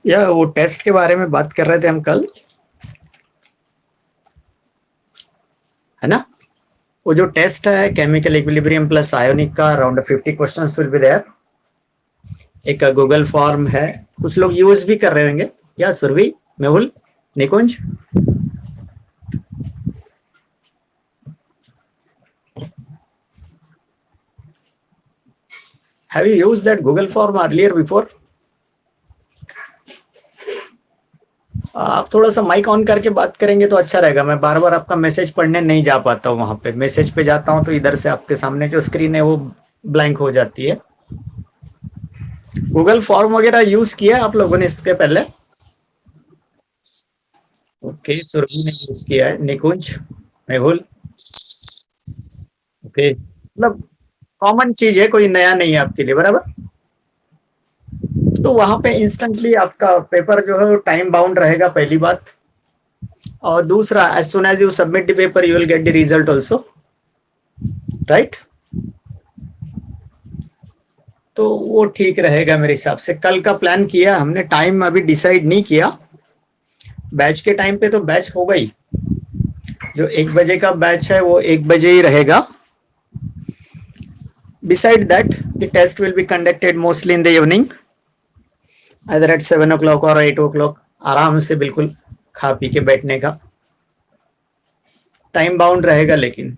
या वो टेस्ट के बारे में बात कर रहे थे हम कल, है ना? वो जो टेस्ट है केमिकल इक्विलिब्रियम प्लस आयोनिक का, around 50 questions will be there. एक गूगल फॉर्म है, कुछ लोग यूज भी कर रहे होंगे। या Surabhi, Mehul, Nikunj, have you used that Google form earlier before? आप थोड़ा सा माइक ऑन करके बात करेंगे तो अच्छा रहेगा। मैं बार बार आपका मैसेज पढ़ने नहीं जा पाता हूँ। वहां पे मैसेज पे जाता हूँ तो इधर से आपके सामने जो स्क्रीन है वो ब्लैंक हो जाती है। गूगल फॉर्म वगैरह यूज किया आप लोगों ने इसके पहले? ओके, सुरभि ने यूज किया है, निकुंज, मेहुल। ओके, मतलब कॉमन चीज है, कोई नया नहीं है आपके लिए, बराबर। तो वहां पे इंस्टेंटली आपका पेपर जो है वो टाइम बाउंड रहेगा, पहली बात। और दूसरा, as soon as you submit the paper you will get the result also, right? तो वो ठीक रहेगा मेरे हिसाब से। कल का प्लान किया हमने, टाइम अभी डिसाइड नहीं किया। बैच के टाइम पे तो बैच होगा ही। जो 1 बजे का बैच है वो 1 बजे ही रहेगा। Beside that, the test will be conducted mostly in the evening, either at 7 o'clock or 8 o'clock। आराम से बिल्कुल खा पी के बैठने का। टाइम बाउंड रहेगा, लेकिन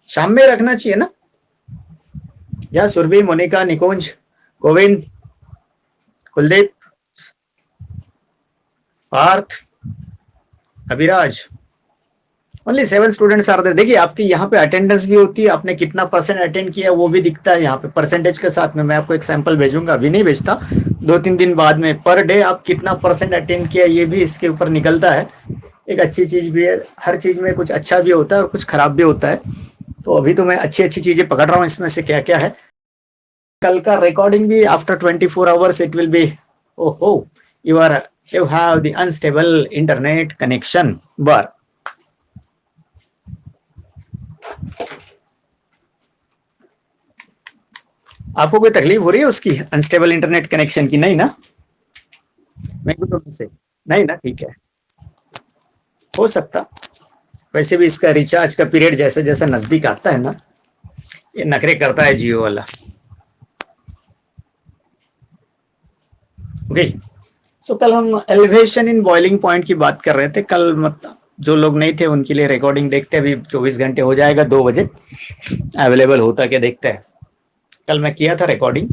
शाम में रखना चाहिए ना? या Surabhi, Monika, Nikunj, Govind, Kuldeep, Parth, Abhiraj, only 7 students are there. देखिए, आपकी यहाँ पे अटेंडेंस भी होती है, आपने कितना परसेंट अटेंड किया वो भी दिखता है यहाँ पे परसेंटेज के साथ में। मैं आपको एक सैंपल भेजूंगा, अभी नहीं भेजता, 2-3 दिन बाद में। पर डे आप कितना परसेंट अटेंड किया ये भी इसके ऊपर निकलता है। एक अच्छी चीज भी है, हर चीज में कुछ अच्छा भी होता है और कुछ खराब भी होता है। तो अभी तो मैं अच्छी अच्छी चीजें पकड़ रहा हूँ, इसमें से क्या क्या है। कल का रिकॉर्डिंग भी after 24 hours it will be. ओहो, you are, you have the unstable internet connection बर। आपको कोई तकलीफ हो रही है उसकी, अनस्टेबल इंटरनेट कनेक्शन की? नहीं ना? मैं भी तो से नहीं ना, ठीक है, हो सकता। वैसे भी इसका रिचार्ज का पीरियड जैसे जैसे नजदीक आता है ना, ये नखरे करता है जियो वाला। ओके, सो कल हम एलिवेशन इन बॉइलिंग पॉइंट की बात कर रहे थे कल। मतलब जो लोग नहीं थे उनके लिए रिकॉर्डिंग देखते हैं। अभी 24 घंटे हो जाएगा, 2 बजे अवेलेबल होता क्या देखते हैं। कल मैं किया था रिकॉर्डिंग,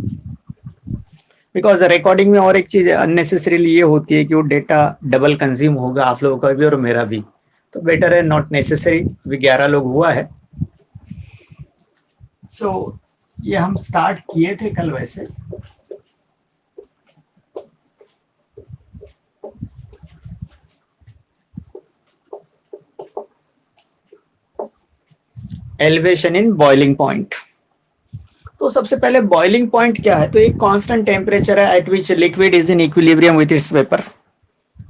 बिकॉज रिकॉर्डिंग में और एक चीज अननेसेसरीली ये होती है कि वो डेटा डबल कंज्यूम होगा, आप लोगों का भी और मेरा भी। तो बेटर है नॉट नेसेसरी। अभी 11 लोग हुआ है। सो ये हम स्टार्ट किए थे कल वैसे। Elevation in boiling point. तो सबसे पहले बॉइलिंग पॉइंट क्या है? तो एक कांस्टेंट टेम्परेचर है eight which liquid is in equilibrium with its vapour.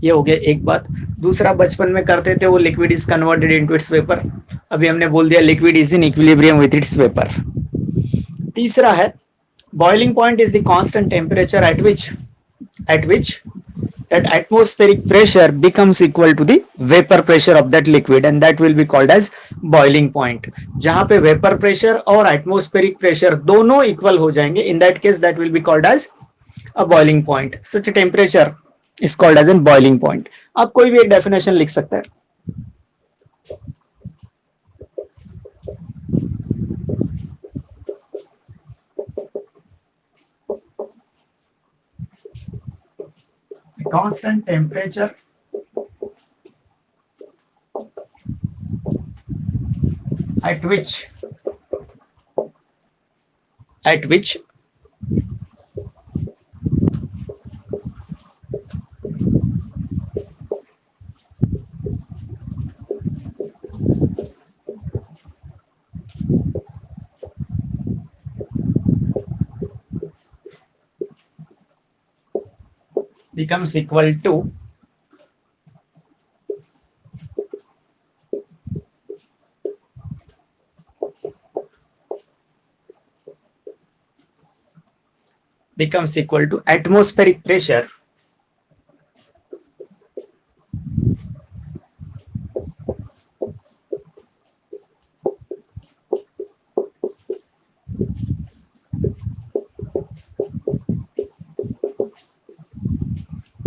ये हो गया एक बात। दूसरा, बचपन में करते थे वो liquid is converted into its vapour. अभी हमने बोल दिया liquid is in equilibrium with its vapour. तीसरा है, boiling point is the constant temperature at which that atmospheric pressure becomes equal to the vapor pressure of that liquid, and that will be called as boiling point। जहां पे vapor pressure और atmospheric pressure दोनों equal हो जाएंगे, in that case that will be called as a boiling point। such a temperature is called as a boiling point। आप कोई भी एक डेफिनेशन लिख सकते हैं। constant temperature at which becomes equal to becomes equal to atmospheric pressure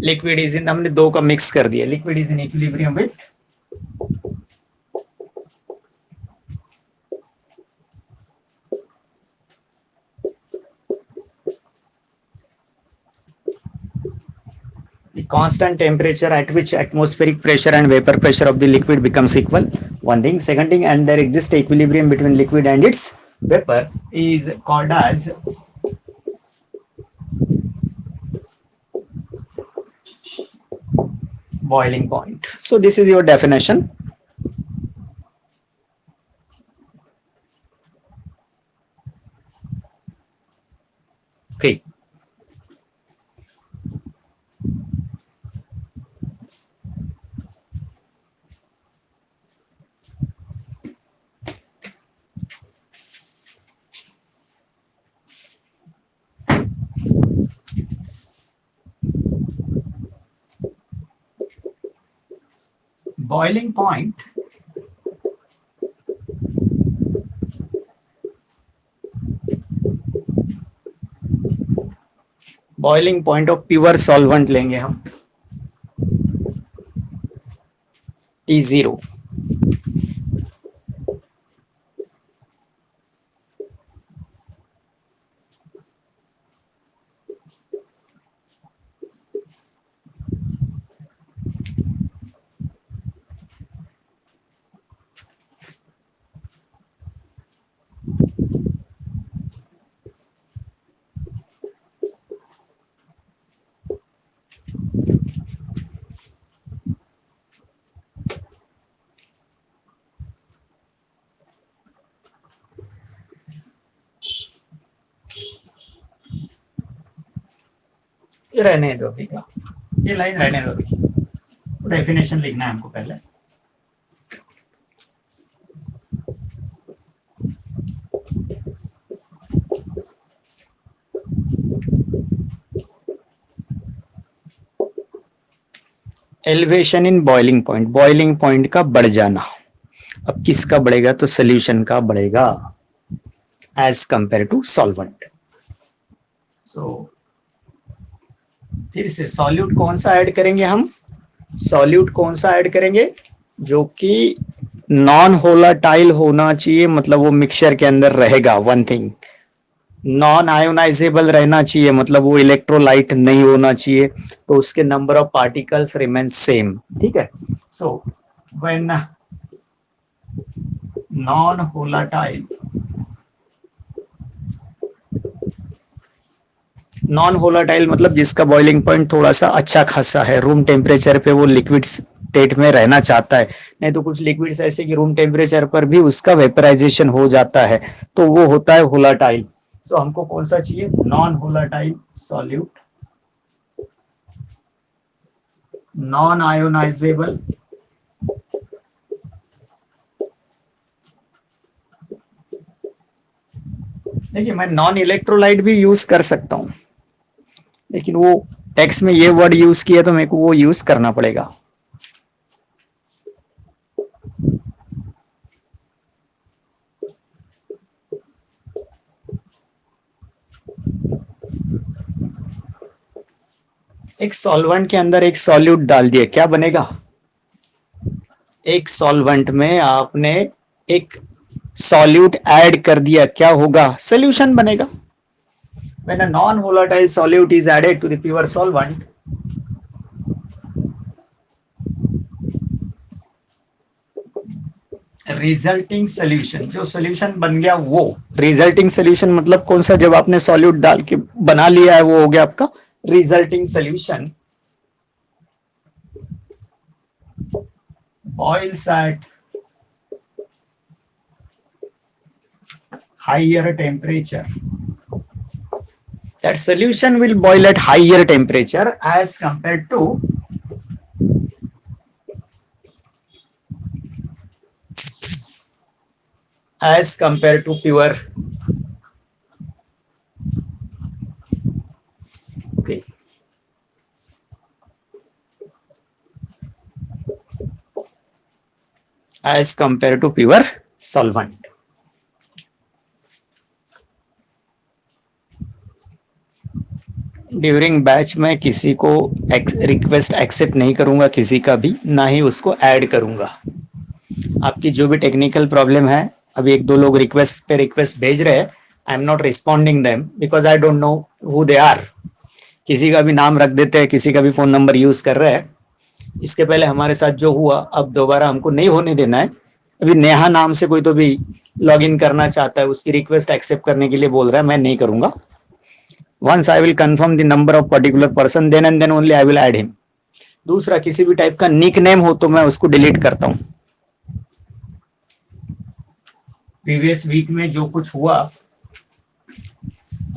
liquid is in, हमने दो का मिक्स कर दिया, liquid is in equilibrium with the constant temperature at which atmospheric pressure and vapor pressure of the liquid becomes equal. One thing. Second thing, and there exists equilibrium between liquid and its vapor is called as boiling point. So this is your definition. Okay. Boiling point boiling point of pure solvent लेंगे हम T0. ये रहने दो अभी का, ये line रहने दो अभी, डेफिनेशन लिखना है हमको पहले. Elevation in boiling point, boiling point का बढ़ जाना. अब किसका बढ़ेगा? तो सोल्यूशन का बढ़ेगा एज कंपेयर टू सॉल्वेंट. सो फिर से सॉल्यूट कौन सा ऐड करेंगे हम? सॉल्यूट कौन सा ऐड करेंगे? जो कि नॉन होलाटाइल होना चाहिए, मतलब वो मिक्सचर के अंदर रहेगा. वन थिंग, नॉन आयोनाइजेबल रहना चाहिए, मतलब वो इलेक्ट्रोलाइट नहीं होना चाहिए, तो उसके number of particles remain same. ठीक है. So when non volatile, non volatile मतलब जिसका बॉइलिंग पॉइंट थोड़ा सा अच्छा खासा है, रूम टेम्परेचर पे वो लिक्विड स्टेट में रहना चाहता है. नहीं तो कुछ लिक्विड्स ऐसे कि रूम टेम्परेचर पर भी उसका वेपराइजेशन हो जाता है, तो वो होता है होलाटाइल. सो हमको कौन सा चाहिए? Non volatile solute, non ionisable, देखिए मैं नॉन इलेक्ट्रोलाइट भी यूज कर सकता हूं, लेकिन वो टेक्स्ट में ये वर्ड यूज किया तो मेरे को वो यूज करना पड़ेगा. एक सॉल्वेंट के अंदर एक सॉल्यूट डाल दिया, क्या बनेगा? एक सॉल्वेंट में आपने एक सॉल्यूट ऐड कर दिया, क्या होगा? सॉल्यूशन बनेगा. When a non-volatile solute is added to the pure solvent, resulting solution, जो सोल्यूशन बन गया वो रिजल्टिंग सोल्यूशन, मतलब कौन सा? जब आपने सॉल्यूट डाल के बना लिया है वो हो गया आपका resulting solution. boils at higher temperature. That solution will boil at higher temperature as compared to pure as compare to pure solvent. During batch में किसी को रिक्वेस्ट एक्सेप्ट नहीं करूंगा, किसी का भी, ना ही उसको ऐड करूंगा। आपकी जो भी टेक्निकल प्रॉब्लम है, अभी एक दो लोग रिक्वेस्ट पे रिक्वेस्ट भेज रहे हैं, I am not responding them because I don't know who they are. किसी का भी नाम रख देते हैं, किसी का भी फोन नंबर यूज कर रहे हैं। इसके पहले हमारे साथ जो हुआ, अब दोबारा हमको नहीं होने देना है। अभी नेहा नाम से कोई तो भी लॉग इन करना चाहता है, उसकी रिक्वेस्ट एक्सेप्ट करने के लिए बोल रहा है, मैं नहीं करूंगा। Once I will confirm the number of particular person, then and then only I will add him. दूसरा, किसी भी टाइप का निक नेम हो तो मैं उसको डिलीट करता हूं। प्रीवियस वीक में जो कुछ हुआ,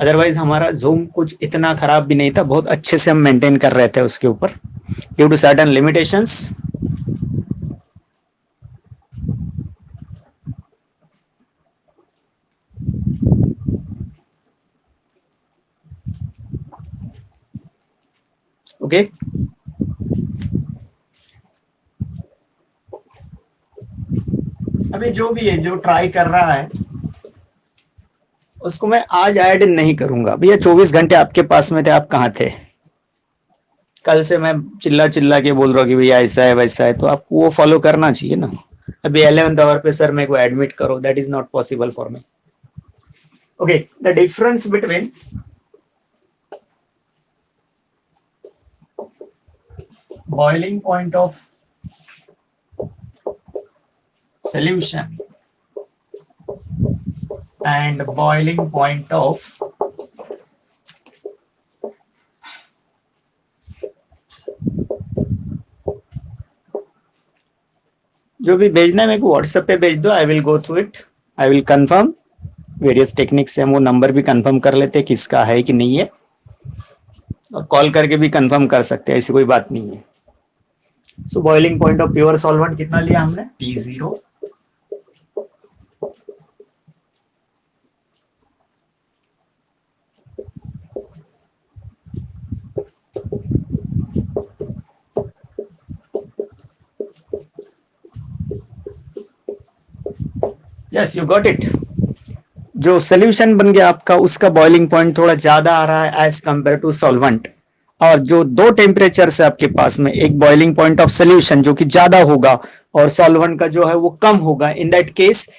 अदरवाइज हमारा जूम कुछ इतना खराब भी नहीं था, बहुत अच्छे से हम मेंटेन कर रहे थे उसके ऊपर, due to certain limitations. Okay, अभी जो भी है, जो ट्राई कर रहा है उसको मैं आज ऐड नहीं करूंगा। भैया 24 घंटे आपके पास में थे, आप कहाँ थे? कल से मैं चिल्ला चिल्ला के बोल रहा हूँ कि भैया ऐसा है वैसा है, तो आपको वो फॉलो करना चाहिए ना। अभी 11th आवर पे सर मेरे को एडमिट करो, that is not possible for me. Okay, the difference between boiling point of solution and boiling point of जो भी भेजना है मेरे को व्हाट्सएप पे भेज दो, I will go through it, I will confirm. Various techniques से हम वो नंबर भी कंफर्म कर लेते हैं किसका है कि नहीं है, और कॉल करके भी कंफर्म कर सकते हैं, ऐसी कोई बात नहीं है। सो boiling point of pure solvent कितना लिया हमने? T0। Yes, you got it. जो सोल्यूशन बन गया आपका, उसका बॉइलिंग पॉइंट थोड़ा ज्यादा आ रहा है एज कंपेयर टू सॉल्वेंट। और जो दो टेम्परेचर है आपके पास में, एक बॉइलिंग पॉइंट ऑफ सोल्यूशन जो कि ज्यादा होगा और सॉल्वेंट का जो है वो कम होगा, इन दैट केस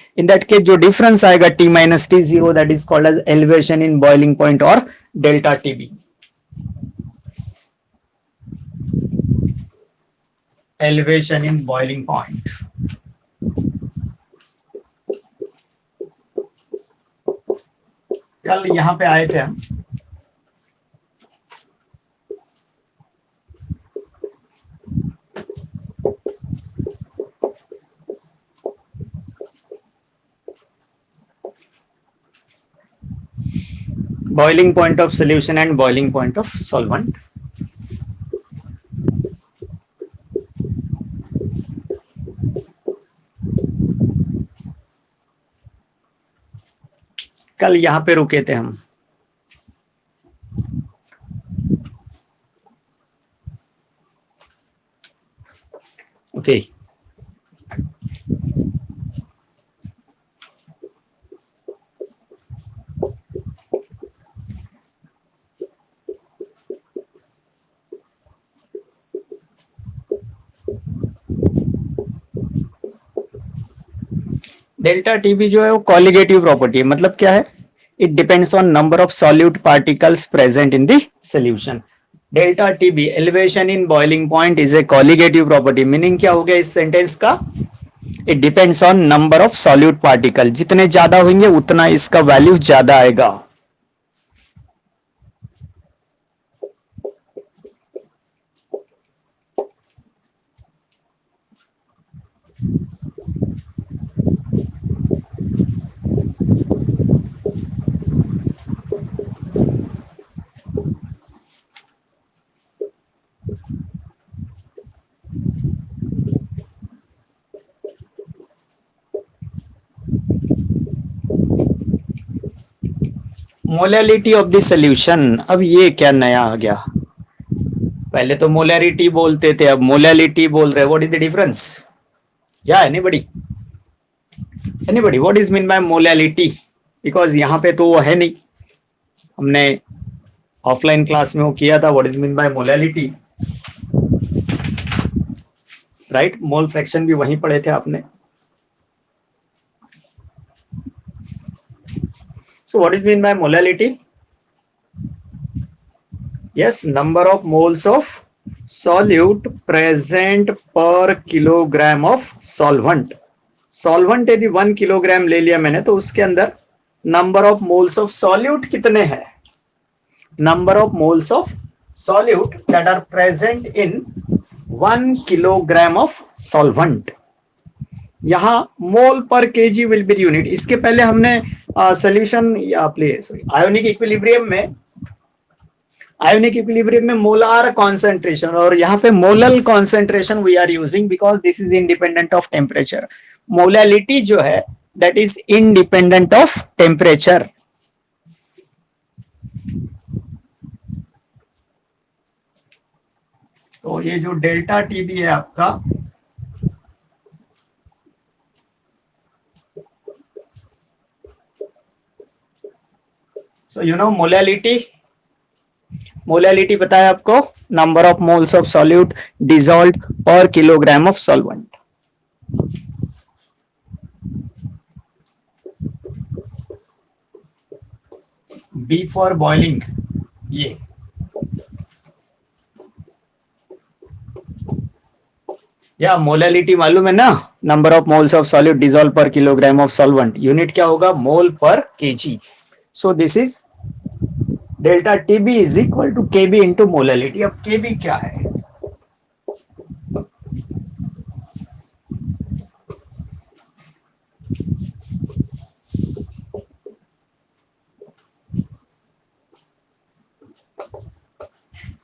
जो डिफरेंस आएगा T-T0, that is called as elevation in boiling point और delta TB. Elevation in boiling point. कल यहां पे आए थे हम, boiling point of solution and boiling point of solvent। कल यहां पे रुके थे हम। ओके, डेल्टा टीबी जो है वो कॉलिगेटिव प्रॉपर्टी है। मतलब क्या है? It depends on number of solute particles present in the solution. Delta TB elevation in boiling point is a colligative property. Meaning क्या हो गया इस सेंटेंस का? It depends on number of solute particle, जितने ज्यादा होंगे उतना इसका वैल्यू ज्यादा आएगा। Molality of the solution. अब ये क्या नया आ गया? पहले तो मोलैरिटी बोलते थे, अब मोलैलिटी बोल रहे। What is the difference? या anybody what is mean by molality? Because यहाँ पे तो वो है नहीं, हमने ऑफलाइन क्लास में वो किया था, what is mean by molality, right? Mole fraction भी वहीं पढ़े थे आपने. So what is mean by molality? Yes, number of moles of solute present per kilogram of solvent. Solvent यदि 1 किलोग्राम ले लिया मैंने, तो उसके अंदर number of moles of solute कितने हैं? Number of moles of solute that are present in 1 kilogram of solvent. यहाँ मोल per KG will be unit. इसके पहले हमने सोल्यूशन आयोनिक इक्विलिब्रियम में मोलार कॉन्सेंट्रेशन, और यहाँ पे molal concentration we are using because this is independent of temperature. Molality जो है that is independent of temperature. तो ये जो डेल्टा टीबी है आपका, so you know मोलैलिटी पता है आपको? Number of moles of solute dissolved per kilogram of solvent. B for boiling. ये या मोलैलिटी मालूम है ना? Number of moles of solute dissolve per kilogram of solvent. Unit क्या होगा? Mole per KG. So this is delta TB is equal to KB into molality. अब KB क्या है?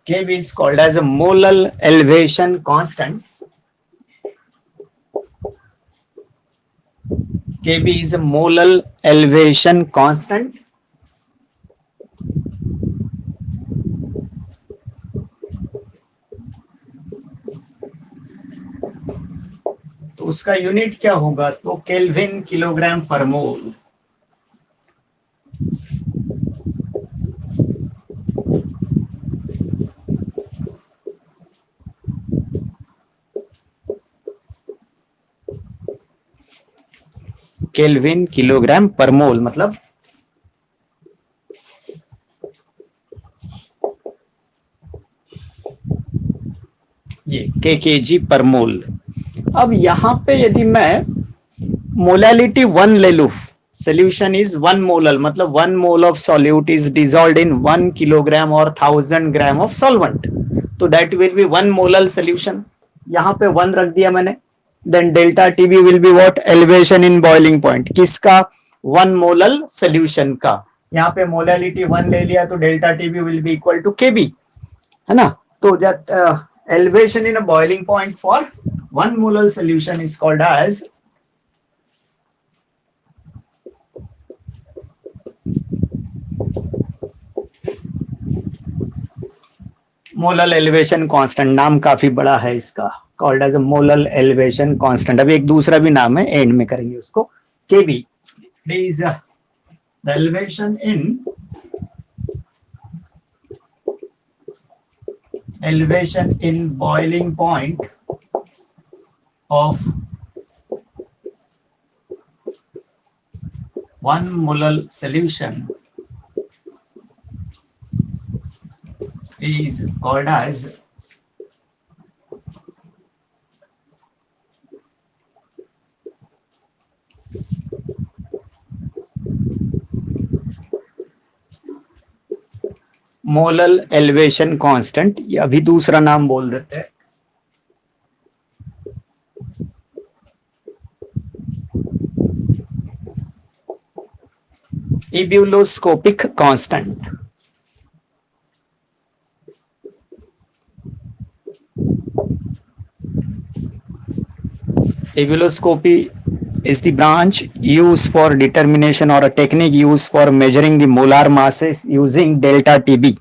KB is called as a molar elevation constant. KB is a molar elevation constant. तो उसका unit क्या होगा? तो केल्विन किलोग्राम पर मोल. Kelvin kilogram per मोल मतलब ये केकेजी पर मोल. अब यहां पे यदि मैं मोलैलिटी 1 ले लू, सोल्यूशन इज 1 मोलल, मतलब 1 mole of solute is dissolved in 1 kilogram और 1000 ग्राम ऑफ सॉल्वेंट, तो that will be 1 molal solution. यहां पे 1 रख दिया मैंने. Then delta TB will be what? Elevation in boiling point. किसका? 1 मोलल सोल्यूशन का. यहाँ पे मोलैलिटी 1 ले लिया तो delta TB will be equal to KB, है ना? तो that elevation in a boiling point for 1 molar solution is called as molar elevation constant. नाम काफी बड़ा है इसका, called as a molar elevation constant. अभी एक दूसरा भी नाम है, एंड में करेंगे उसको. Kb is the elevation in boiling point of 1 molar solution is called as molal elevation constant, या अभी दूसरा नाम बोल देते हैं. एब्यूलोस्कोपिक constant. एब्यूलोस्कोपी is the branch used for determination or a technique used for measuring the molar masses using delta TB.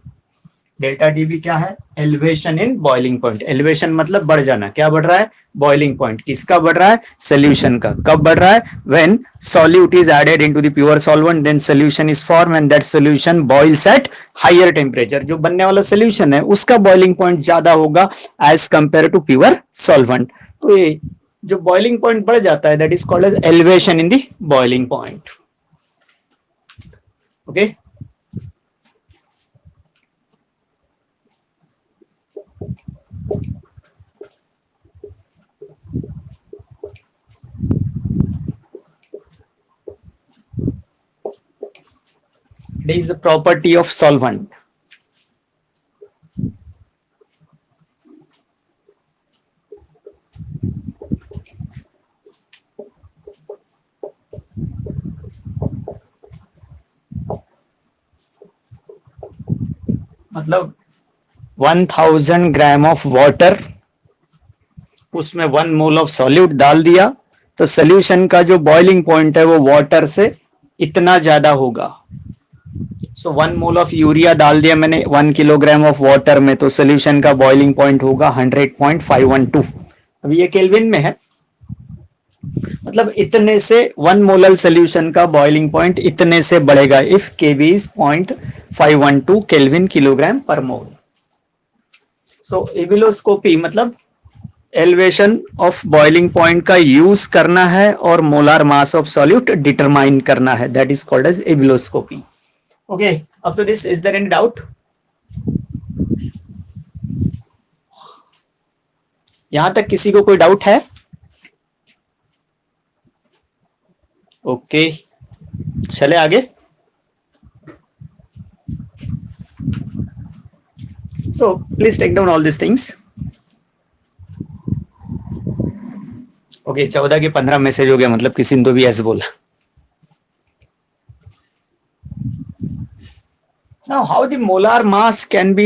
Delta TB क्या है? Elevation in boiling point. Elevation मतलब बढ़ जाना। क्या बढ़ रहा है? Boiling point. किसका बढ़ रहा है? सोल्यूशन का। कब बढ़ रहा है? When solute is added into the pure solvent, then solution is form and that solution boils at higher temperature. जो बनने वाला सोल्यूशन है उसका बॉइलिंग पॉइंट ज्यादा होगा as compare to pure solvent. तो ये जो बॉइलिंग पॉइंट बढ़ जाता है, that is called as elevation in the boiling point. Okay, it is a property of solvent. मतलब 1000 ग्राम ऑफ वाटर, उसमें 1 मोल ऑफ सॉल्यूट डाल दिया, तो सोल्यूशन का जो बॉइलिंग पॉइंट है वो वाटर से इतना ज्यादा होगा। सो 1 मोल ऑफ यूरिया डाल दिया मैंने 1 किलोग्राम ऑफ वाटर में, तो सोल्यूशन का बॉइलिंग पॉइंट होगा 100.512। अभी ये केल्विन में है, मतलब इतने से 1 मोलल सोल्यूशन का बॉइलिंग पॉइंट इतने से बढ़ेगा if KV is 0.512 kelvin kilogram per mole. So ebullioscopy मतलब एलिवेशन ऑफ बॉइलिंग पॉइंट का यूज करना है और molar mass of solute determine करना है, that is called as ebullioscopy. Okay, up to this is there any doubt? यहां तक किसी को कोई डाउट है? ओके, चले आगे। So please take down all this things. Okay, 14 के 15 मैसेज हो गया, मतलब किसी ने तो भी ऐसे बोला। Now, how the molar mass can be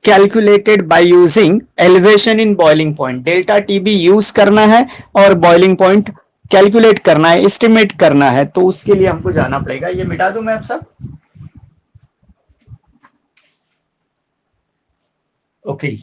calculated by using elevation in boiling point? Delta TB use करना है और बॉइलिंग पॉइंट कैलकुलेट करना है, एस्टिमेट करना है, तो उसके लिए हमको जाना पड़ेगा। ये मिटा दूं मैं अब सब? ओके,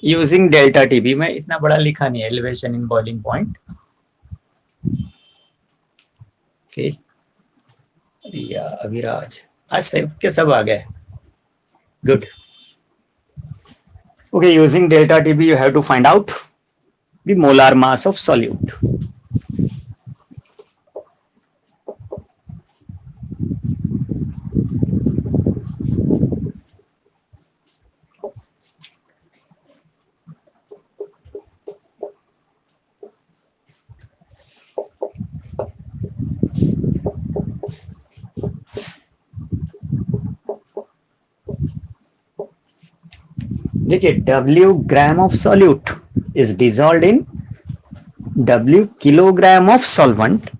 यूजिंग डेल्टा टीबी में इतना बड़ा लिखा नहीं है, elevation in boiling point. Okay, Riya, Abhiraj, आज सब के सब आ गए, good. Okay, using delta TB you have to find out the molar mass of solute. देखिए, W gram of solute is dissolved in W kilogram of solvent.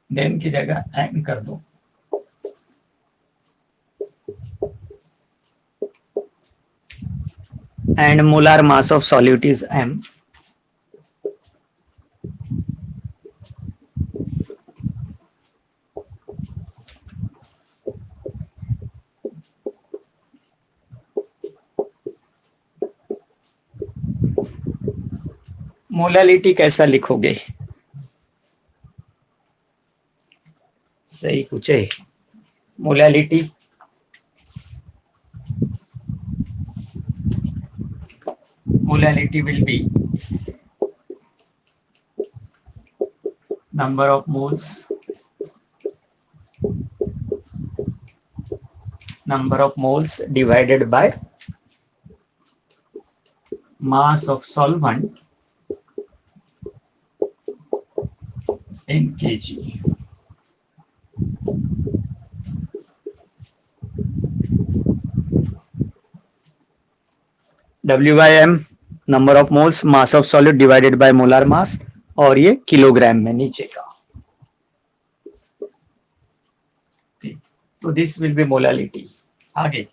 Then की जगह N कर दो। And molar mass of solute is M। Molality कैसा लिखोगे? सही पूछे। Molality will be number of moles number of moles divided by mass of solvent in kg. W by m number of moles mass of solid divided by molar mass, और ये kilogram में नीचे का. तो दिस विल बी मोलालिटी. आगे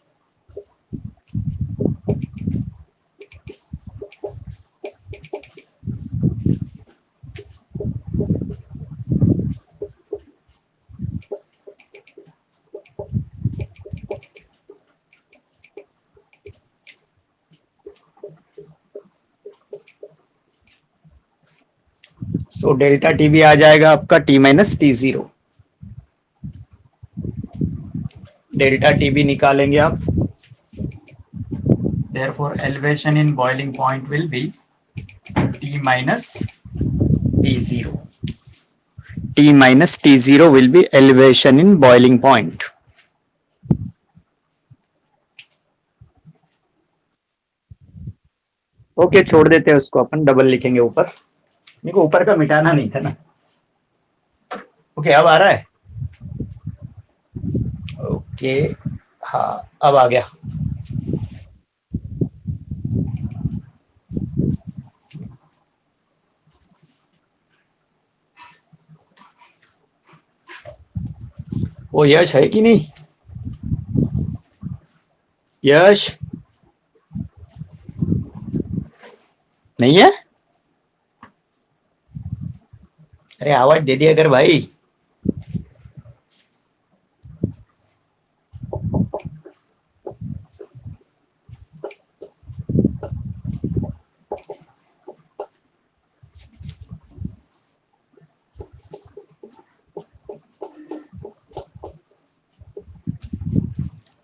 so delta T भी आ जाएगा आपका T minus T zero. Delta T भी निकालेंगे आप. Therefore, elevation in boiling point will be T minus T0. T minus T0 will be elevation in boiling point. Okay, छोड़ देते हैं उसको, अपन डबल लिखेंगे ऊपर. मेरे को ऊपर का मिटाना नहीं था ना. ओके, अब आ रहा है. ओके, हाँ अब आ गया. वो यश है कि नहीं? यश नहीं है? अरे आवाज दे दिया कर भाई.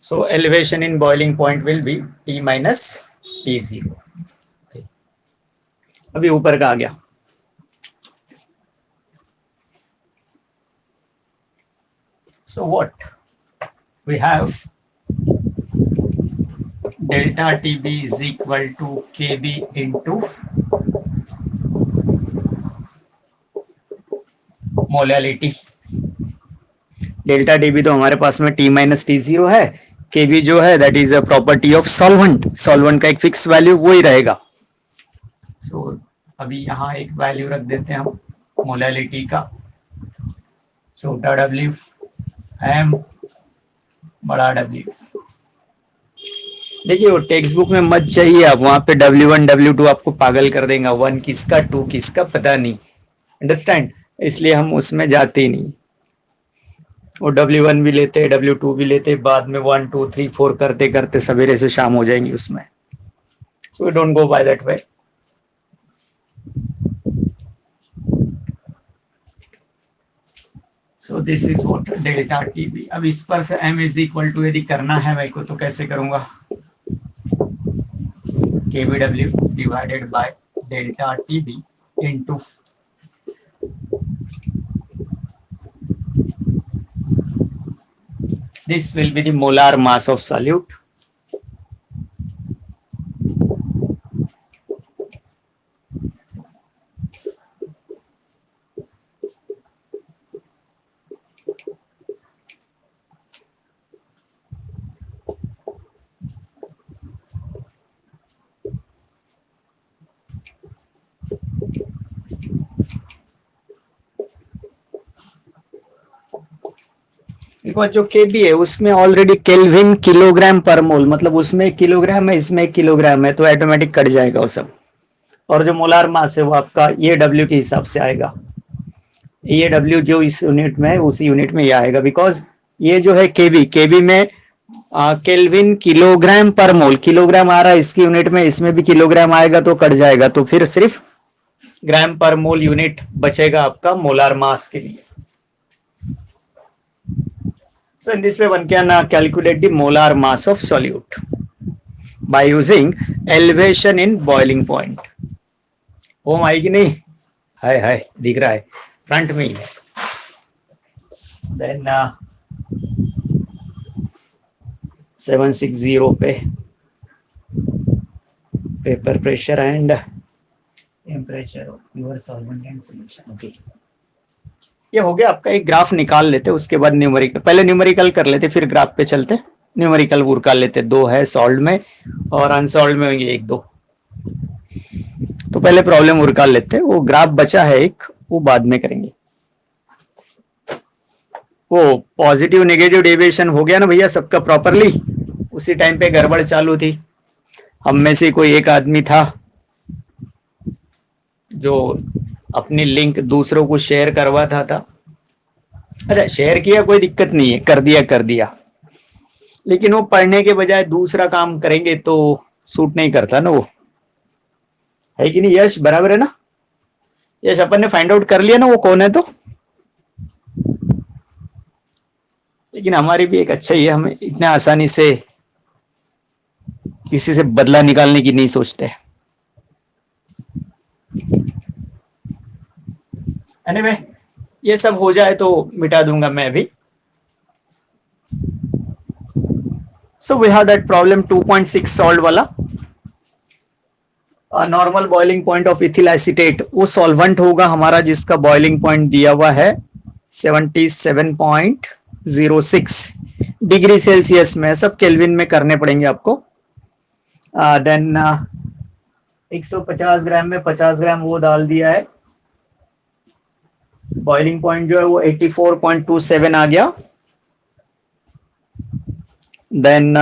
So elevation in boiling point will be T minus T0. अभी ऊपर का आ गया. So what we have, delta TB is equal to KB into molality. Delta TB तो हमारे पास में T माइनस T0 है. केबी जो है that is a property of solvent. Solvent का एक फिक्स वैल्यू वही रहेगा. सो अभी यहाँ एक वैल्यू रख देते हैं हम मोलालिटी का. छोटा W M बड़ा W. देखिए वो टेक्स्ट बुक में मत चाहिए आप, वहां पे W1 W2 आपको पागल कर देगा. 1 किसका 2 किसका पता नहीं. अंडरस्टैंड? इसलिए हम उसमें जाते ही नहीं. वो W1 भी लेते W2 भी लेते, बाद में 1 2 3 4 करते करते सवेरे से शाम हो जाएंगी उसमें. So we don't go by that way. So this is what delta TB. अब इस पर से m इज इक्वल टू यदि करना है मेरे को तो कैसे करूंगा? KBW divided by delta TB into this will be the molar mass of solute. Because जो केबी है उसमें ऑलरेडी केल्विन किलोग्राम पर मोल, मतलब उसमें किलोग्राम है इसमें किलोग्राम है, तो ऑटोमेटिक कट जाएगा वो सब. और जो मोलार मास है वो आपका ये डब्ल्यू के हिसाब से आएगा. ये डब्ल्यू जो इस यूनिट में है उसी यूनिट में ये आएगा. बिकॉज ये जो है केबी, केबी में केल्विन किलोग्राम पर मोल, किलोग्राम आ रहा है इसकी यूनिट में, इसमें भी किलोग्राम आएगा तो कट जाएगा. तो फिर सिर्फ ग्राम पर मोल यूनिट बचेगा आपका मोलार मास के लिए. So in this way one can calculate the molar mass of solute by using elevation in boiling point. ओम आएगी नहीं? हाय दिख रहा है फ्रंट में ही है. Then 760 पे paper pressure and temperature of your solvent and solution. Okay, ये हो गया आपका। एक ग्राफ निकाल लेते, उसके बाद न्यूमेरिकल, पहले न्यूमेरिकल कर लेते फिर ग्राफ पे चलते। न्यूमेरिकल वो कर लेते, 2 है सॉल्व में और अनसॉल्व में होंगे 1 2। तो पहले प्रॉब्लम उर्का लेते, वो ग्राफ बचा है एक, वो बाद में करेंगे। वो पॉजिटिव नेगेटिव डेविएशन हो गया ना भैया सबका प्रॉपरली। उसी टाइम पे गड़बड़ चालू थी। हम में से कोई एक आदमी था जो अपनी लिंक दूसरों को शेयर करवाता था। अच्छा, शेयर किया कोई दिक्कत नहीं है, कर दिया, लेकिन वो पढ़ने के बजाय दूसरा काम करेंगे तो सूट नहीं करता ना, वो है कि नहीं यश? बराबर है ना यश? अपन ने फाइंड आउट कर लिया ना वो कौन है तो। लेकिन हमारी भी एक अच्छा ही है, हमें इतने आसानी से किसी से बदला निकालने की नहीं सोचते। एनीवे, ये सब हो जाए तो मिटा दूंगा मैं भी। So we have that problem 2.6 salt वाला। Normal boiling point of ethyl acetate, वो सॉल्वेंट होगा हमारा जिसका बॉइलिंग पॉइंट दिया हुआ है 77.06 डिग्री सेल्सियस में। सब केल्विन में करने पड़ेंगे आपको। देन 150 ग्राम में 50 ग्राम वो डाल दिया है। बॉइलिंग पॉइंट जो है वो 84.27 आ गया। देन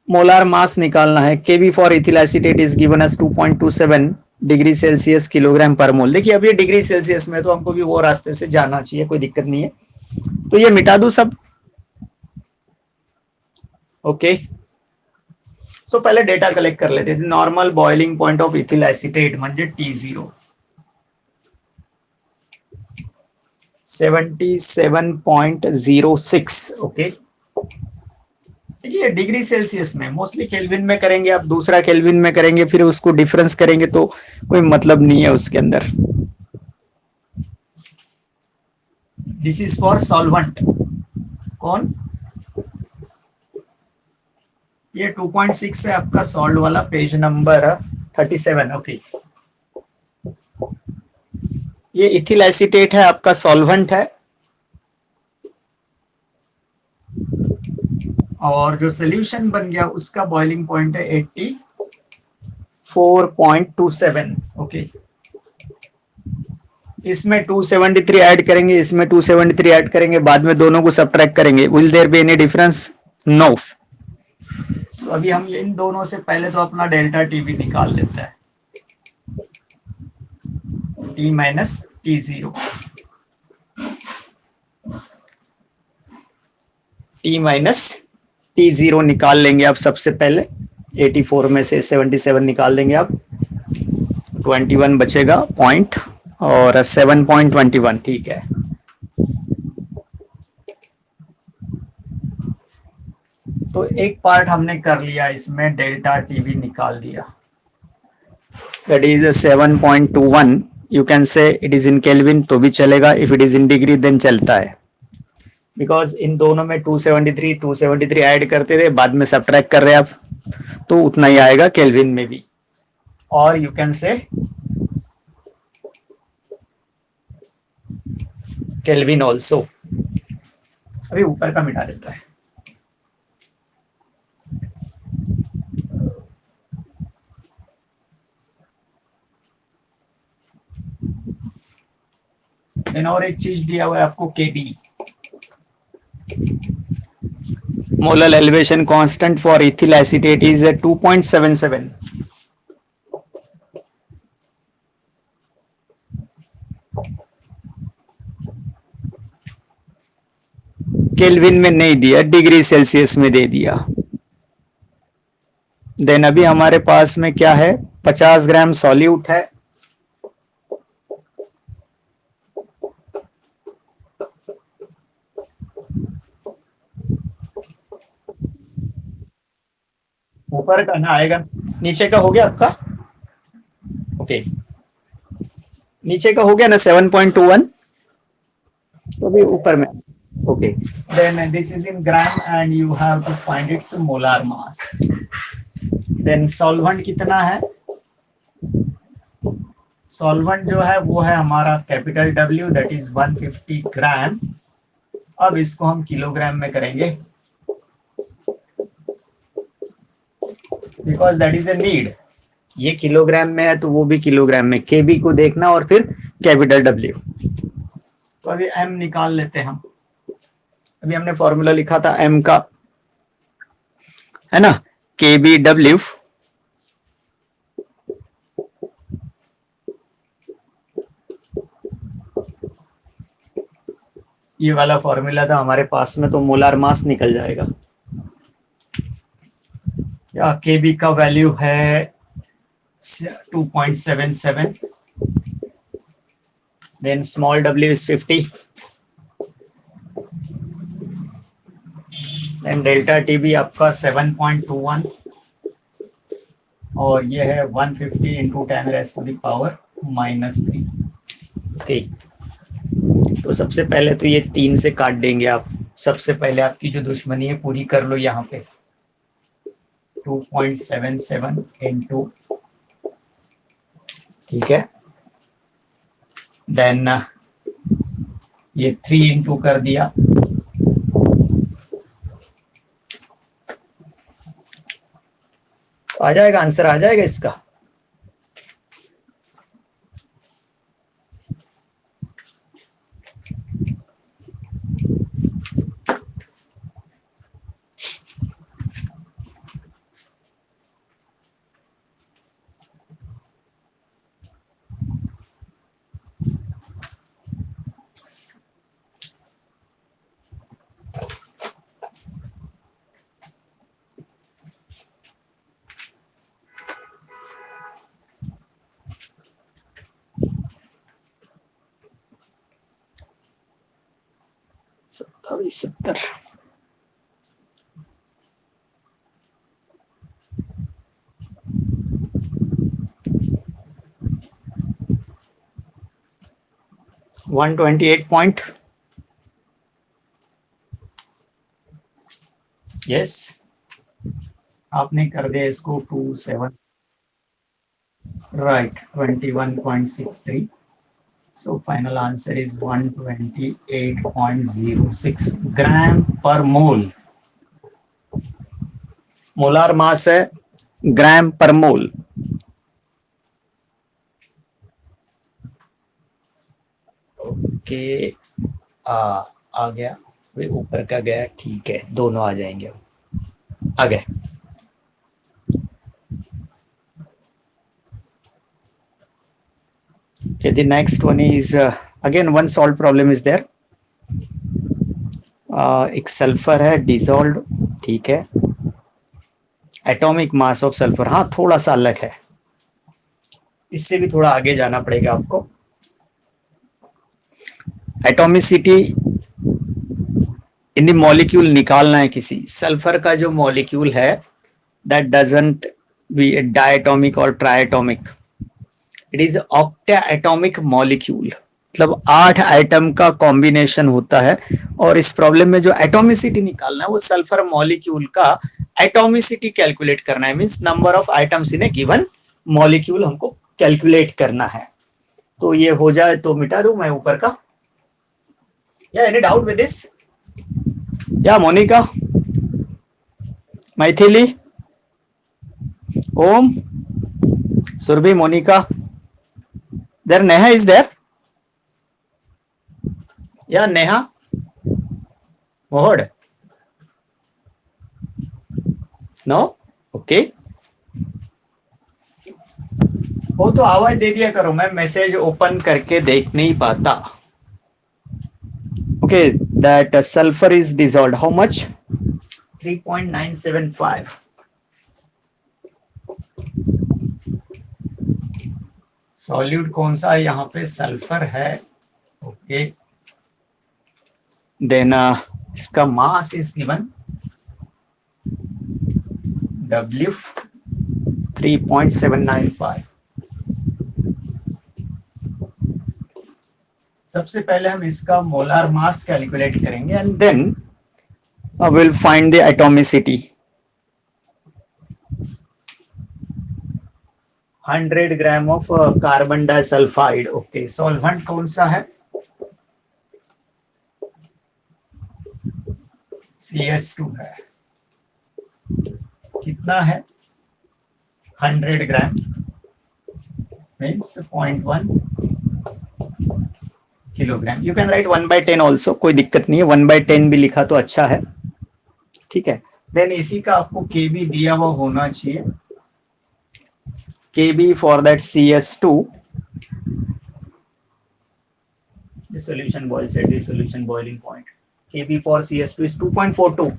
मोलार मास निकालना है। KB for ethyl acetate is given as 2.27 degree Celsius kilogram per mole. देखिए अब ये डिग्री सेल्सियस में, तो हमको भी वो रास्ते से जाना चाहिए, कोई दिक्कत नहीं है। तो ये मिटा दूं सब। ओके, सो पहले डेटा कलेक्ट कर लेते थे। Normal boiling point of ethyl acetate म्हणजे T0 77.06। ओके, देखिए डिग्री सेल्सियस में, मोस्टली केल्विन में करेंगे आप, दूसरा केल्विन में करेंगे फिर उसको डिफरेंस करेंगे तो कोई मतलब नहीं है उसके अंदर। This is for solvent. कौन? ये 2.6 है आपका सॉल्ट वाला, पेज नंबर 37। ओके, ये इथिल एसीटेट है आपका, सॉल्वेंट है। और जो सोल्यूशन बन गया उसका बॉइलिंग पॉइंट है 84.27। ओके, इसमें 273 ऐड करेंगे, इसमें 273 ऐड करेंगे, बाद में दोनों को सबट्रैक्ट करेंगे। Will there be any difference? No. तो अभी हम इन दोनों से पहले तो अपना डेल्टा टी भी निकाल लेते हैं। T minus T0, T minus T0 निकाल लेंगे आप सबसे पहले। 84 में से 77 निकाल देंगे आप, 21 बचेगा पॉइंट और 7.21। ठीक है, तो एक पार्ट हमने कर लिया, इसमें डेल्टा टी भी निकाल दिया। That is 7.21। You can say it is in kelvin तो भी चलेगा, if it is in degree then चलता है, बिकॉज इन दोनों में 273 ऐड करते थे, बाद में सबट्रैक्ट कर रहे हैं आप, तो उतना ही आएगा केल्विन में भी। और यू कैन से केल्विन ऑल्सो। अभी ऊपर का मिटा देता है। और एक चीज दिया हुआ है आपको, KB molar elevation constant for ethyl acetate is 2.77। Kelvin में नहीं दिया, डिग्री सेल्सियस में दे दिया। देन अभी हमारे पास में क्या है, 50 ग्राम सॉल्यूट है। ऊपर का ना आएगा, नीचे का हो गया आपका। ओके, नीचे का हो गया ना 7.21, तो भी ऊपर में। Okay, then this is in gram and you have to find its molar mass. Then solvent कितना है? सॉल्वेंट जो है वो है हमारा कैपिटल W, दैट इज 150 ग्राम. अब इसको हम किलोग्राम में करेंगे because that is a need. ये किलोग्राम में है तो वो भी किलोग्राम में, केबी को देखना और फिर कैपिटल W. तो अभी M निकाल लेते हैं हम. अभी हमने फॉर्मूला लिखा था M का, है ना, KBW ये वाला फॉर्मूला था हमारे पास में, तो मोलार मास निकल जाएगा. या केबी का वैल्यू है 2.77, then small w is 50, then delta TB आपका 7.21 और ये है 150 इंटू 10⁻³ ओके. तो सबसे पहले तो ये 3 से काट देंगे आप. सबसे पहले आपकी जो दुश्मनी है पूरी कर लो यहाँ पे. 2.77 इंटू, ठीक है, देन ये 3 इंटू कर दिया, तो आ जाएगा आंसर, आ जाएगा इसका. अभी 70 128 पॉइंट. यस, आपने कर दिया इसको 27, right, 21.63. So final answer is 128.06 ग्राम पर मोल. मोलार मास है ग्राम पर मोल. ओके, आ गया, ऊपर का गया, ठीक है, दोनों आ जाएंगे. आ गए. Okay, the next one is again one solved problem is there. एक सल्फर है डिसॉल्व, ठीक है, एटॉमिक मास ऑफ सल्फर, हाँ थोड़ा सा अलग है, इससे भी थोड़ा आगे जाना पड़ेगा आपको. एटॉमिसिटी इन द मॉलिक्यूल निकालना है किसी सल्फर का. जो मॉलिक्यूल है दैट डजंट बी डायटोमिक और triatomic, it is octa atomic molecule, मतलब 8 आइटम का कॉम्बिनेशन होता है. और इस प्रॉब्लम में जो एटॉमिसिटी निकालना है वो सल्फर मॉलिक्यूल का एटॉमिसिटी कैलकुलेट करना है, means number of items in A given molecule हमको कैलकुलेट करना है. तो ये हो जाए तो मिटा दूं मैं ऊपर का. या एनी डाउट विद दिस? या मोनिका, मैथिली, ओम, Surabhi, Monika, there Neha is there? Yeah, Neha, Mohod, no, okay. वो तो आवाज दे दिया करो, मैं मैसेज ओपन करके देख नहीं पाता. Okay, that sulfur is dissolved. How much? 3.975. Solute कौन सा है यहाँ पे? सल्फर है. ओके, देन इसका मास इज गिवन W 3.795. सबसे पहले हम इसका मोलार मास कैलकुलेट करेंगे and then will find the atomicity. 100 gram of carbon disulphide. Okay, solvent कौन सा है? CS2 है. कितना है? 100 gram means 0.1 kilogram. You can write 1/10 also, कोई दिक्कत नहीं है. 1/10 भी लिखा तो अच्छा है. ठीक है. देन इसी का आपको केबी दिया हुआ होना चाहिए. KB for that CS2. The solution boil set the solution boiling point. Kb for CS2 is 2.42.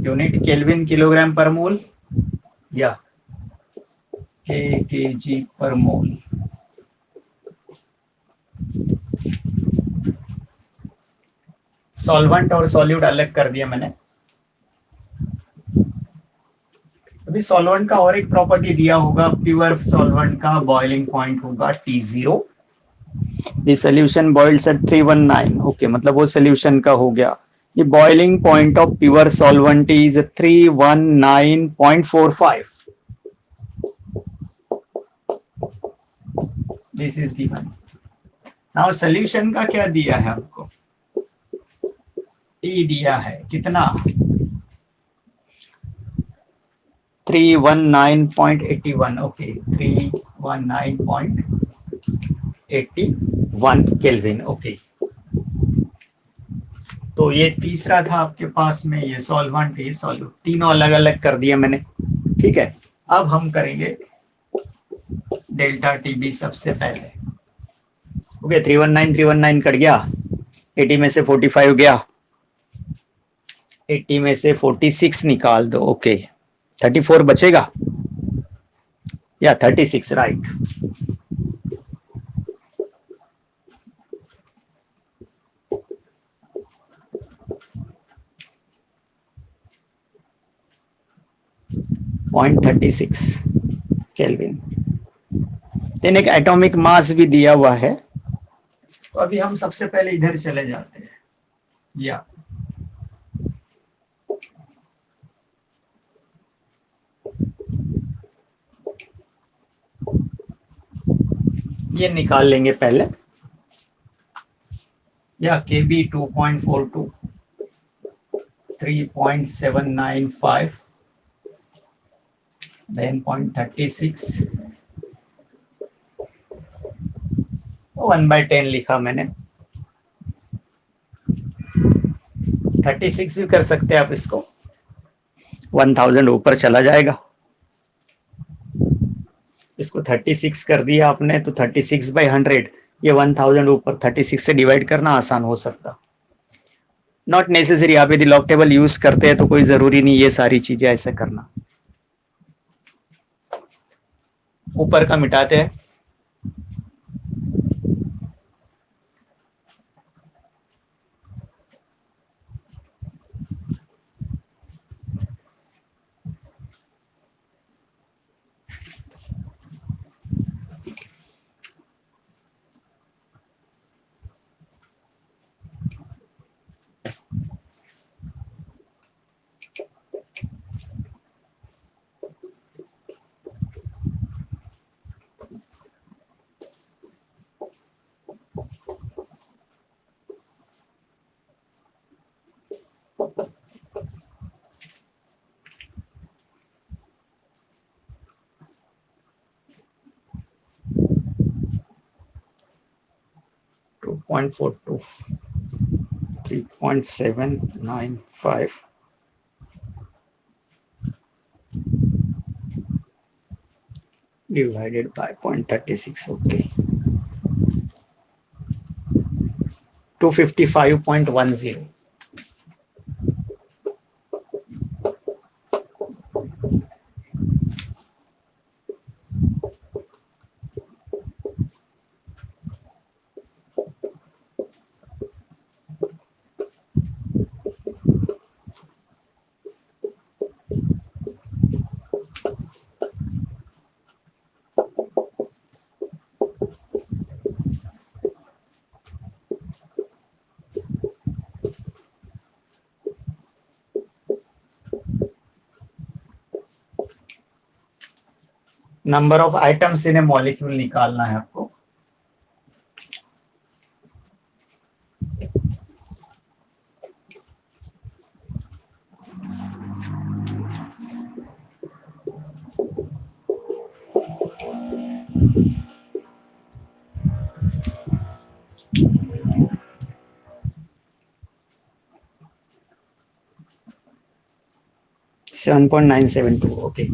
Unit Kelvin kilogram per mole. Yeah. kg per mole. Solvent और सॉल्यूट अलग कर दिया मैंने. अभी सॉल्वेंट का और एक प्रॉपर्टी दिया होगा. प्योर सॉल्वेंट का बॉइलिंग पॉइंट होगा T0. The solution boils at 319. Okay, मतलब वो सॉल्यूशन का हो गया. The boiling point of pure solvent is 319.45. This is given. Now solution का क्या दिया है आपको? T दिया है. कितना? 319.81. Okay, 319.81 kelvin. ओके, तो ये तीसरा था आपके पास में. ये सॉल्वेंट, ये सॉल्यूट, तीनों अलग अलग कर दिए मैंने. ठीक है. अब हम करेंगे डेल्टा टीबी सबसे पहले. ओके, 319 कट गया. 80 में से 45 गया. 80 में से 46 निकाल दो. ओके, 34 बचेगा या 36, राइट. .36 केल्विन. देन एक एटॉमिक मास भी दिया हुआ है. तो अभी हम सबसे पहले इधर चले जाते हैं. या ये निकाल लेंगे पहले. या KB 2.42, 3.795, then 0.36, 1/10 लिखा मैंने. 36 भी कर सकते हैं आप इसको. 1000 ऊपर चला जाएगा. इसको 36 कर दिया आपने तो 36/100. ये 1000 ऊपर 36 से डिवाइड करना आसान हो सकता. Not necessary. आप यदि लॉग टेबल यूज करते हैं तो कोई जरूरी नहीं ये सारी चीजें ऐसे करना. ऊपर का मिटाते हैं. .42, 3.795 divided by 0.36. Okay, 255.10. Number of items in A molecule निकालना है आपको। Seven 7.972 okay.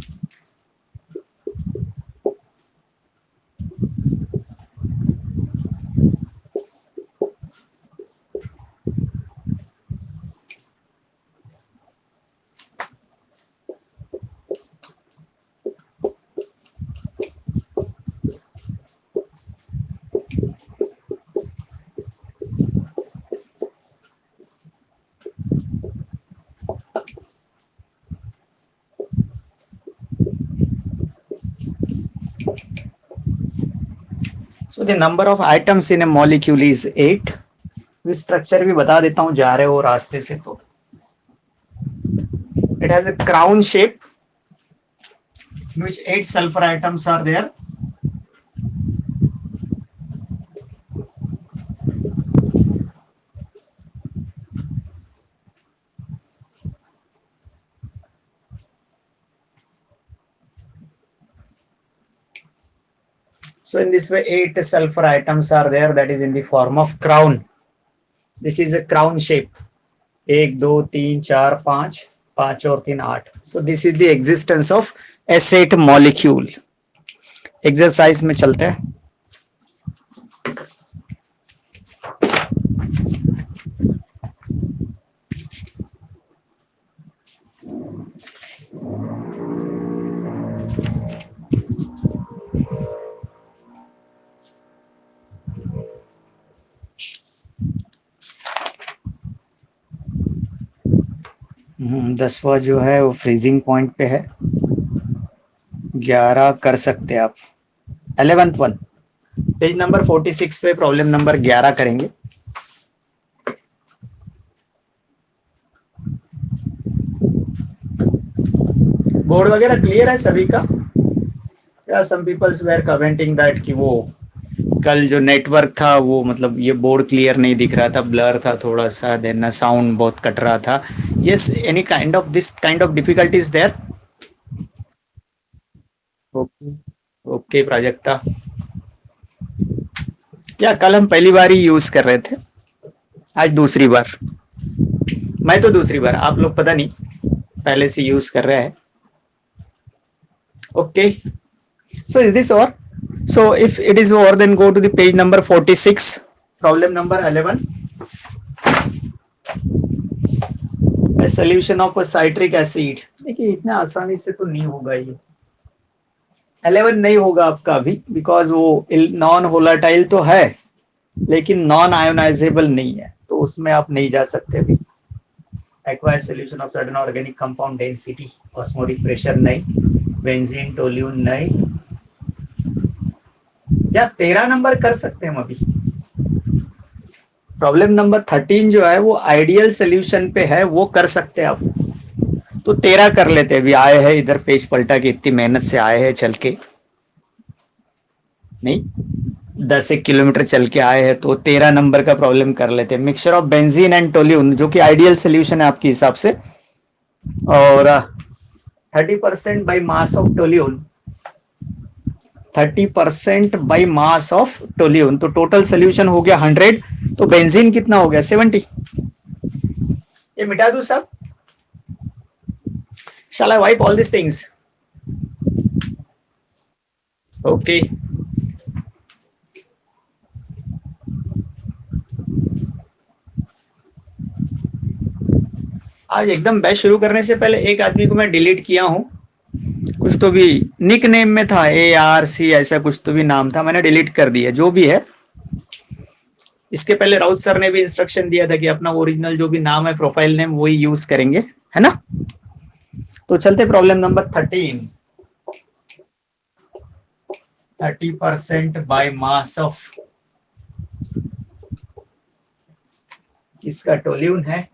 So the number of atoms in a molecule is 8। Structure भी बता देता हूं जा रहे हो रास्ते से तो। It has a crown shape in which 8 sulfur atoms are there। So in this way 8 sulfur atoms are there, that is in the form of crown। This is a crown shape। 1 2 3 4 5 5 और 3 8। So this is the existence of S8 molecule। Exercise में चलते हैं। दसवा जो है वो freezing point पे है। 11 कर सकते आप। 11th वन पेज नंबर 46 पे प्रॉब्लम नंबर 11 करेंगे। बोर्ड वगैरह क्लियर है सभी का? या सम पीपल्स वेर कमेंटिंग दैट कि वो कल जो नेटवर्क था वो मतलब ये बोर्ड क्लियर नहीं दिख रहा था, ब्लर था थोड़ा सा, देन साउंड बहुत कट रहा था। Yes, any kind of this kind of difficulties there? Okay okay Prajakta. या कल हम पहली बार ही यूज कर रहे थे, आज दूसरी बार। मैं तो दूसरी बार, आप लोग पता नहीं पहले से यूज कर रहे हैं। ओके, सो इज दिस और? So if it is over, then go to the page number 46, problem number 11, a solution of a citric acid। देखिए इतना आसानी से तो नहीं होगा ये। 11 नहीं होगा आपका अभी, बिकॉज वो नॉन वोलाटाइल तो है लेकिन नॉन आयोनाइजेबल नहीं है, तो उसमें आप नहीं जा सकते अभी। Acquired solution of certain organic compound density, osmotic pressure नहीं, बेंजीन टोल्यून नहीं। या 13 नंबर कर सकते हैं हम अभी। प्रॉब्लम नंबर 13 जो है वो आइडियल सोल्यूशन पे है, वो कर सकते हैं आप। तो 13 कर लेते हैं। अभी आए हैं इधर पेज पलटा के, इतनी मेहनत से आए हैं चल के, नहीं 10 किलोमीटर चल के आए हैं, तो 13 नंबर का प्रॉब्लम कर लेते हैं। Mixture of benzene and toluene जो कि आइडियल सोल्यूशन है आपके हिसाब से, और 30% by mass of toluene, 30% by mass of toluene, तो टोटल सोल्यूशन हो गया 100। तो बेंजीन कितना हो गया? 70। ये मिटा दूं सब? Shall I wipe all these things? Okay। आज एकदम बैच शुरू करने से पहले एक आदमी को मैं डिलीट किया हूं, कुछ तो भी निक नेम में था, ARC ऐसा कुछ तो भी नाम था, मैंने डिलीट कर दिया। जो भी है, इसके पहले राउत सर ने भी इंस्ट्रक्शन दिया था कि अपना ओरिजिनल जो भी नाम है, प्रोफाइल नेम, वही यूज करेंगे, है ना? तो चलते problem number 13। 30% by mass of, किसका? टोल्यून है।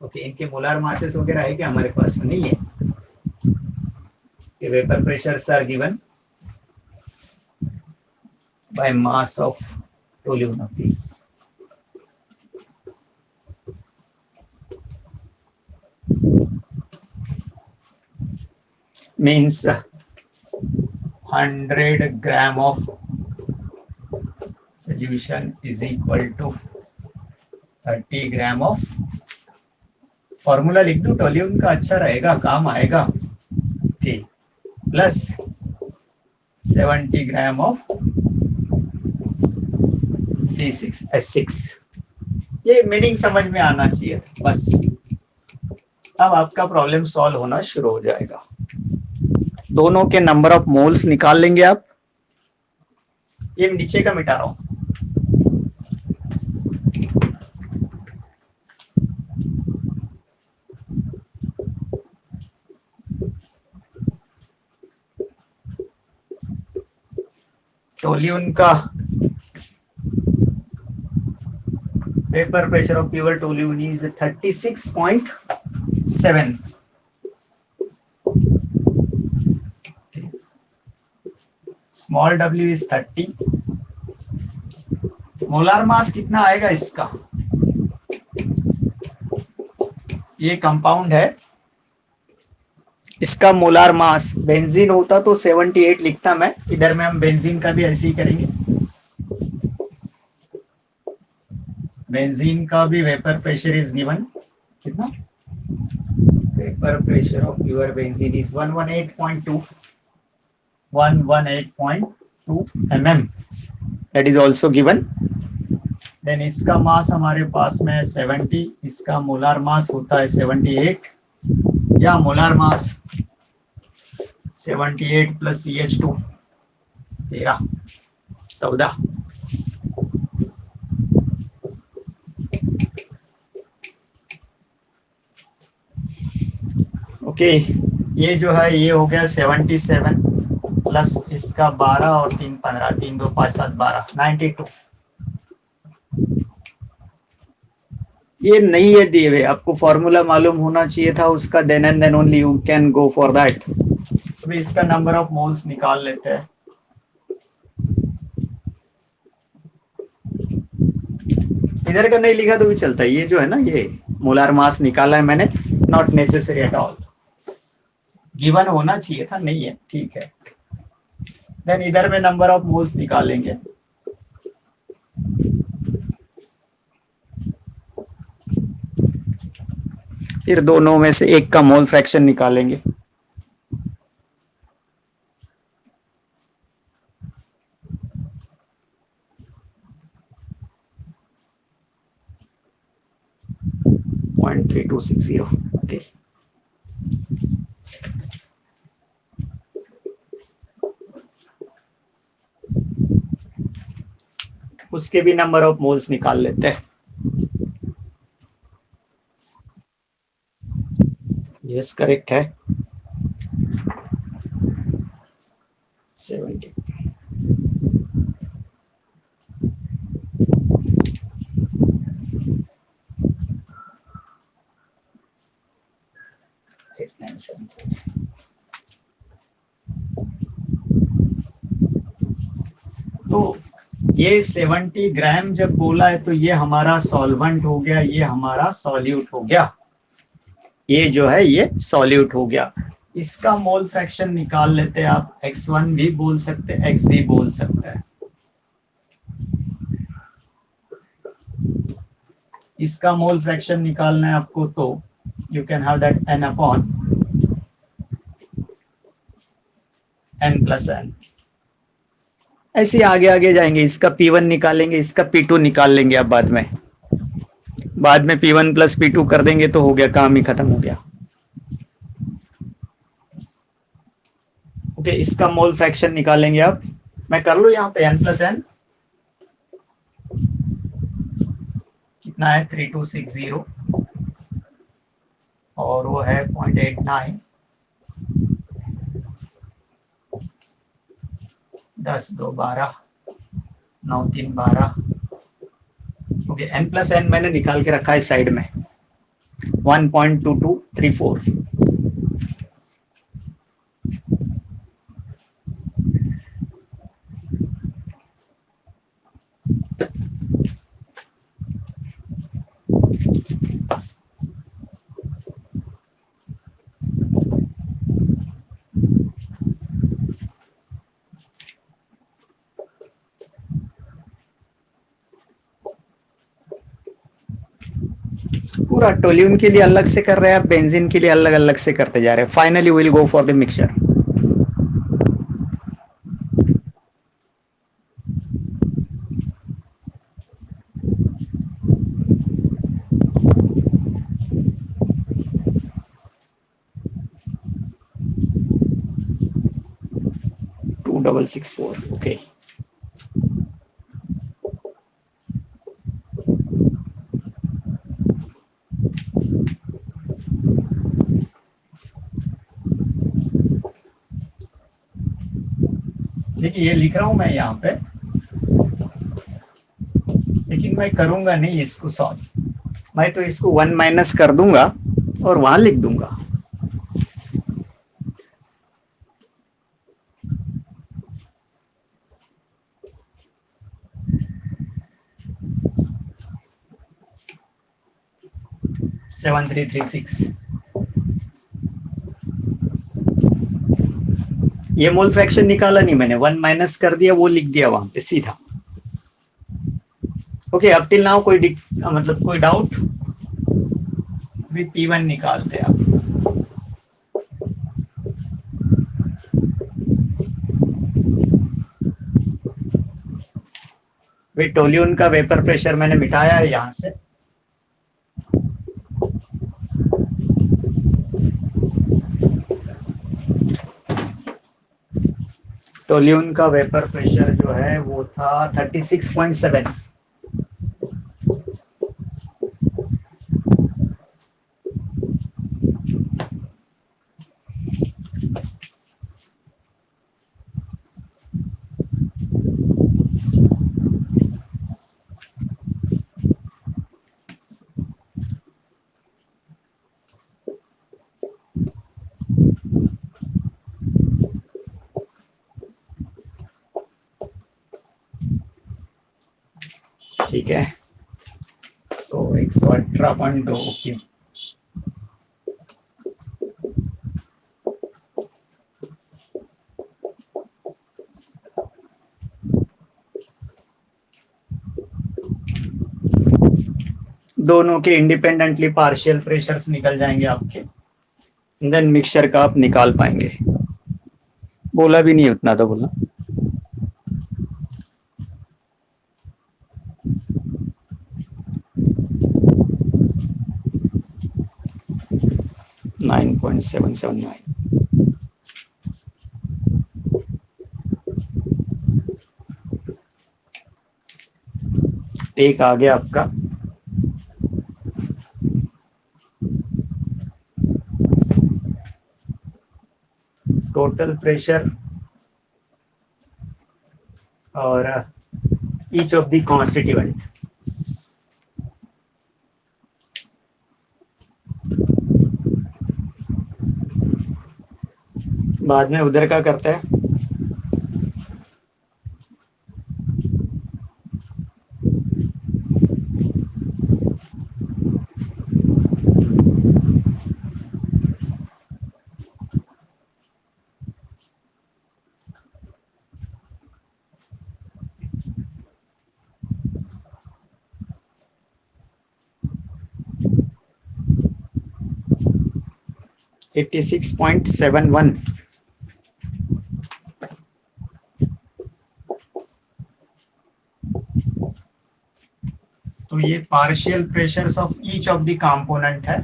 ओके, इनके मोलार मासेस वगैरह है क्या हमारे पास? नहीं है। Vapour pressures are given, by mass of toluene of P. Means 100 gram of solution is equal to 30 gram of, formula लिख दो टोल्यून का, अच्छा रहेगा, काम आएगा, ठीक, प्लस 70 ग्राम ऑफ C6H6। ये मीनिंग समझ में आना चाहिए बस। अब आपका प्रॉब्लम सॉल्व होना शुरू हो जाएगा। दोनों के नंबर ऑफ मोल्स निकाल लेंगे आप। ये नीचे का मिटा रहा हूं, टोल्यून का vapour pressure of pure toluene is 36.7। Small w is 30। Molar mass कितना आएगा इसका? ये कंपाउंड है, इसका मोलार मास, बेंजीन होता तो 78 लिखता मैं, इधर में हम बेंजीन का भी ऐसे ही करेंगे। बेंजीन का भी वेपर प्रेशर इज गिवन, कितना? Vapour pressure of pure benzene is 118.2 mm, that is also given। Then इसका मास हमारे पास में है 70, इसका मोलार मास होता है 78, या molar mass 78 plus CH2 13 14। Okay, ये जो है ये हो गया 77 प्लस इसका 12 और 3 15, 3 2 5 7 12 92। ये नहीं है दिए हुए, आपको फॉर्मूला मालूम होना चाहिए था उसका, then and then only you can go for that. तो इसका नंबर ऑफ मोल्स निकाल लेते हैं। इधर का नहीं लिखा तो भी चलता है, ये जो है ना, ये मोलार मास निकाला है मैंने, not necessary at all, given होना चाहिए था, नहीं है, ठीक है। देन इधर में नंबर ऑफ मोल्स निकालेंगे। फिर दोनों में से एक का मोल फ्रैक्शन निकालेंगे। .3260, ओके। उसके भी नंबर ऑफ मोल्स निकाल लेते हैं। यस, करेक्ट है 70। तो ये 70 ग्राम जब बोला है तो ये हमारा सॉल्वेंट हो गया, ये हमारा सॉल्यूट हो गया, ये जो है ये सॉल्यूट हो गया। इसका मोल फ्रैक्शन निकाल लेते हैं आप, x1 भी बोल सकते हैं, x भी बोल सकते हैं। इसका मोल फ्रैक्शन निकालना है आपको तो you can have that n upon n plus n। ऐसे आगे आगे जाएंगे, इसका P1 निकालेंगे, इसका P2 निकाल लेंगे आप बाद में P1 प्लस P2 कर देंगे तो हो गया, काम ही खत्म हो गया। ओके, इसका मोल फ्रैक्शन निकालेंगे आप, मैं कर लूं यहाँ पे n प्लस n कितना है 3260 और वो है 0.89, 10 2 12 9 3 12। ओके, n प्लस n मैंने निकाल के रखा है साइड में 1.2234। पूरा टोल्यून के लिए अलग से कर रहे हैं आप, बेंजीन के लिए अलग अलग से करते जा रहे हैं. Finally will go for the mixture. To 664. Okay. देखिए ये लिख रहा हूं मैं यहाँ पे, लेकिन मैं करूंगा नहीं इसको सॉल्व. मैं तो इसको 1 माइनस कर दूंगा और वहां लिख दूंगा. सेवन 336. ये मोल फ्रैक्शन निकाला नहीं मैंने, 1 माइनस कर दिया, वो लिख दिया वहां पे सीधा. ओके, अब टिल नाउ कोई मतलब कोई डाउट? भी P1 निकालते हैं आप. भाई टोल्यून का वेपर प्रेशर मैंने मिटाया है यहां से. टोल्यून का वेपर प्रेशर जो है वो था 36.7. ठीक है, तो 118.2. ओके. दोनों के इंडिपेंडेंटली पार्शियल प्रेशर्स निकल जाएंगे आपके, देन मिक्सचर का आप निकाल पाएंगे. बोला भी नहीं उतना तो बोलना. नाइन 9.779. टेक आ गया आपका. टोटल प्रेशर और ईच ऑफ द कॉन्स्टिट्यूएंट. बाद में उधर का करते हैं. एट्टी 86.71. तो ये partial pressures of each of the component है.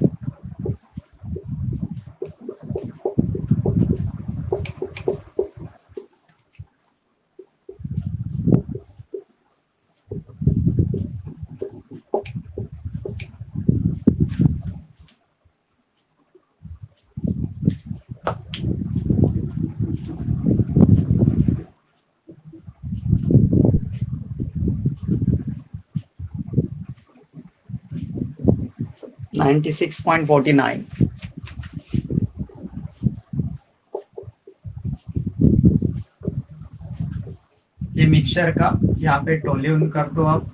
नाइन्टी 96.49. ये मिक्सचर का यहाँ पे टोल्यून कर दो आप,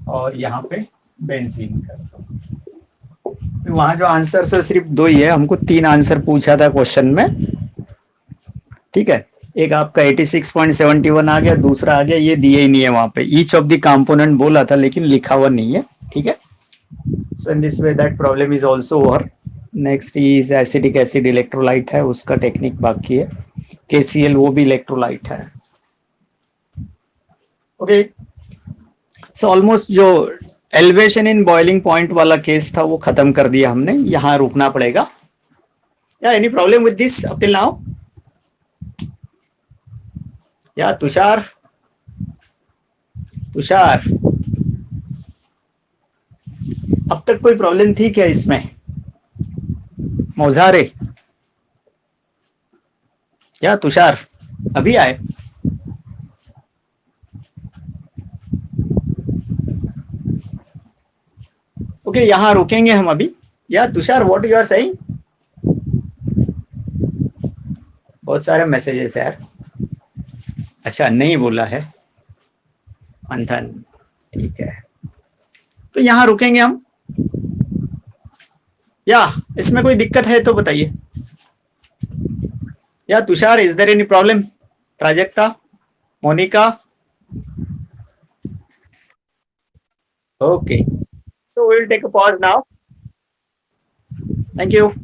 और यहाँ पे बेंजीन कर दो. वहां जो आंसर है सिर्फ दो ही है, हमको 3 आंसर पूछा था क्वेश्चन में. ठीक है, एक आपका 86.71 आ गया, दूसरा आ गया ये दिए ही नहीं है वहां पे. ईच ऑफ द कंपोनेंट बोला था लेकिन लिखा हुआ नहीं है. ठीक है, So in this way that problem is also over. Next is acidic acid electrolyte है, उसका टेक्निक बाकी है. KCl वो भी इलेक्ट्रोलाइट है. ओके, सो ऑलमोस्ट जो एलिवेशन इन बॉइलिंग पॉइंट वाला केस था वो खत्म कर दिया हमने. यहां रुकना पड़ेगा. या any problem with this up till now? या तुषार, तुषार अब तक कोई प्रॉब्लम थी क्या इसमें? मोजारे या तुषार अभी आए? ओके, यहां रुकेंगे हम अभी. Yeah Tushar, what you are saying? बहुत सारे मैसेजेस है यार. अच्छा, नहीं बोला है मंथन, ठीक है. तो यहां रुकेंगे हम. या इसमें कोई दिक्कत है तो बताइए. Yeah Tushar, is there any problem? Prajakta, Monica? Okay, so we'll take a pause now. Thank you.